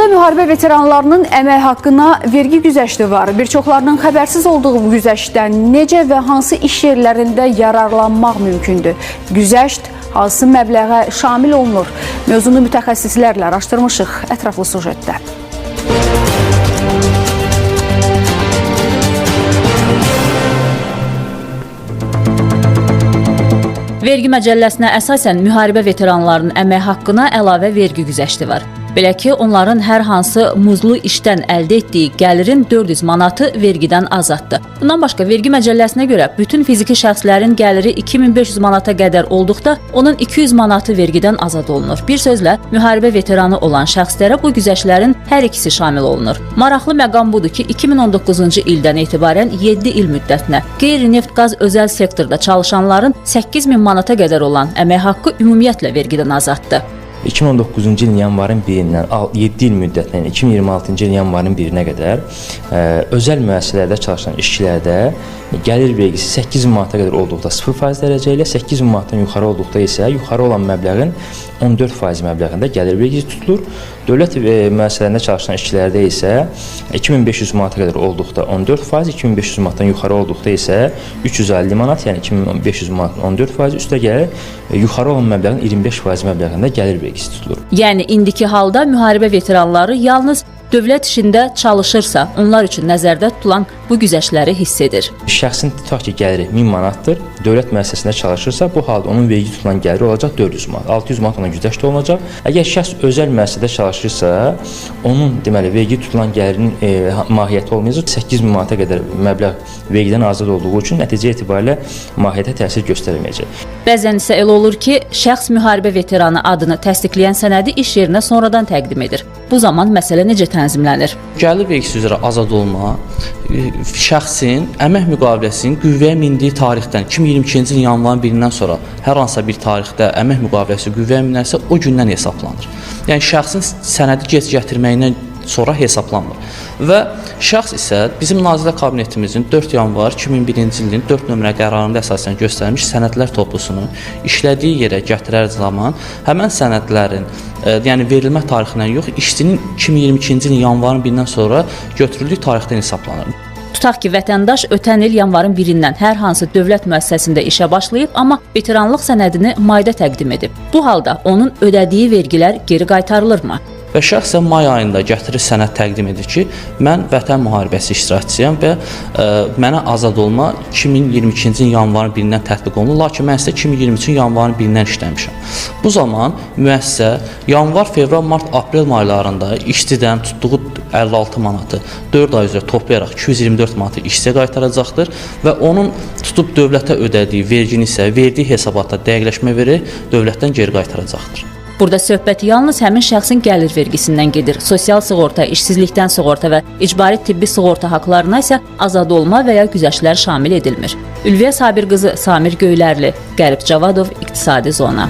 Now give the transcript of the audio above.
Ölkəmizdə müharibə veteranlarının əmək haqqına vergi güzəşti var. Bir çoxlarının xəbərsiz olduğu bu güzəştdən necə və hansı iş yerlərində yararlanmaq mümkündür? Güzəşt hansı məbləğə şamil olunur? Mövzunu mütəxəssislərlə araşdırmışıq. Ətraflı sujetdə. Vergi məcəlləsinə əsasən müharibə veteranlarının əmək haqqına əlavə vergi güzəşti var. Belə ki, onların hər hansı muzlu işdən əldə etdiyi gəlirin 400 manatı vergidən azaddır. Bundan başqa vergi məcəlləsinə görə bütün fiziki şəxslərin gəliri 2500 manata qədər olduqda onun 200 manatı vergidən azad olunur. Bir sözlə, müharibə veteranı olan şəxslərə bu güzəştlərin hər ikisi şamil olunur. Maraqlı məqam budur ki, 2019-cu ildən etibarən 7 il müddətinə qeyri-neft qaz özəl sektorda çalışanların 8000 manata qədər olan əmək haqqı ümumiyyətlə vergidən azaddır. 2019-cu ilin yanvarın 1-dən 7 il müddətinə 2026-cı ilin yanvarın 1-nə qədər özəl müəssisələrdə çalışan işçilərdə gəlir vergisi 8000 manata qədər olduqda 0% dərəcə ilə, 8000 manatdan yuxarı olduqda isə yuxarı olan məbləğin 14% məbləğində gəlir vergisi tutulur. Dövlət müəssisələrində çalışan işçilərdə isə 2500 manata qədər olduqda 14%, 2500 manatdan yuxarı olduqda isə 350 manat, yəni 2500 manatın 14%, üstə gəlir yuxarı olan məbləğin 25% məbləğində gəlir vergisi tutulur. Yəni indiki halda müharibə veteranları yalnız dövlət işində çalışırsa, onlar üçün nəzərdə tutulan bu güzəştləri hiss edir. Şəxsin tutaq ki, gəliri 1000 manatdır, dövlət müəssisəsində çalışırsa, bu halda onun vergi tutulan gəliri olacaq 400 manat, 600 manat ona güzəşt olunacaq. Əgər şəxs özəl müəssisədə çalışırsa, onun deməli vergi tutulan gəlirinin mahiyyəti olmayacaq, 8000 manata qədər məbləğ vergidən azad olduğu üçün nəticə etibarilə mahiyyətə təsir göstərməyəcək. Bəzən isə elə olur ki, şəxs müharibə veteranı adını təsdiqləyən sənədi iş yerinə sonradan təqdim edir. Bu zaman məsələ necə tənzimlənir? Gəlir vergisi üzrə azad olma şəxsin əmək müqaviləsinin qüvvəyə mindiyi tarixdən 2022-ci ilin yanvarın 1-dən sonra hər hansısa bir tarixdə əmək müqaviləsi qüvvəyə minərsə o gündən hesablanır. Yəni şəxsin sənədi gec gətirməyindən sonra hesablanmır. Və şəxs isə bizim Nazirlər Kabinetimizin 4 yanvar 2001-ci ilin 4 nömrə qərarında əsasən göstərmiş sənədlər toplusunu işlədiyi yerə gətirər zaman həmən sənədlərin yəni verilmə tarixindən yox, işçinin 2022-ci ilin yanvarın 1-dən sonra götürüldüyü tarixdən hesablanır. Tutaq ki, vətəndaş ötən il yanvarın 1-dən hər hansı dövlət müəssisəsində işə başlayıb, amma veteranlıq sənədini mayda təqdim edib. Bu halda onun ödədiyi vergilər geri qaytarılırmı? Və şəxsən may ayında gətirir sənəd təqdim edir ki, mən vətən müharibəsi iştirakçısıyam və mənə azad olma 2022-ci ilin yanvarın 1-dən tətbiq olunur, lakin mən isə 2023-cü yanvarın 1-dən işləmişəm. Bu zaman müəssisə yanvar, fevral, mart, aprel aylarında işçidən tutduğu 56 manatı 4 ay üzrə toplayaraq 224 manatı işçiyə qaytaracaqdır və onun tutub dövlətə ödədiyi vergini isə verdiyi hesabatda dəqiqləşmə verib dövlətdən geri qaytaracaqdır. Burada söhbət yalnız həmin şəxsin gəlir vergisindən gedir. Sosial sığorta, işsizlikdən sığorta və icbari tibbi sığorta haqlarına isə azad olma və ya güzəştlər şamil edilmir. Ülviyə Sabir qızı, Samir Göylərli, Qərib Cavadov, İqtisadi Zona.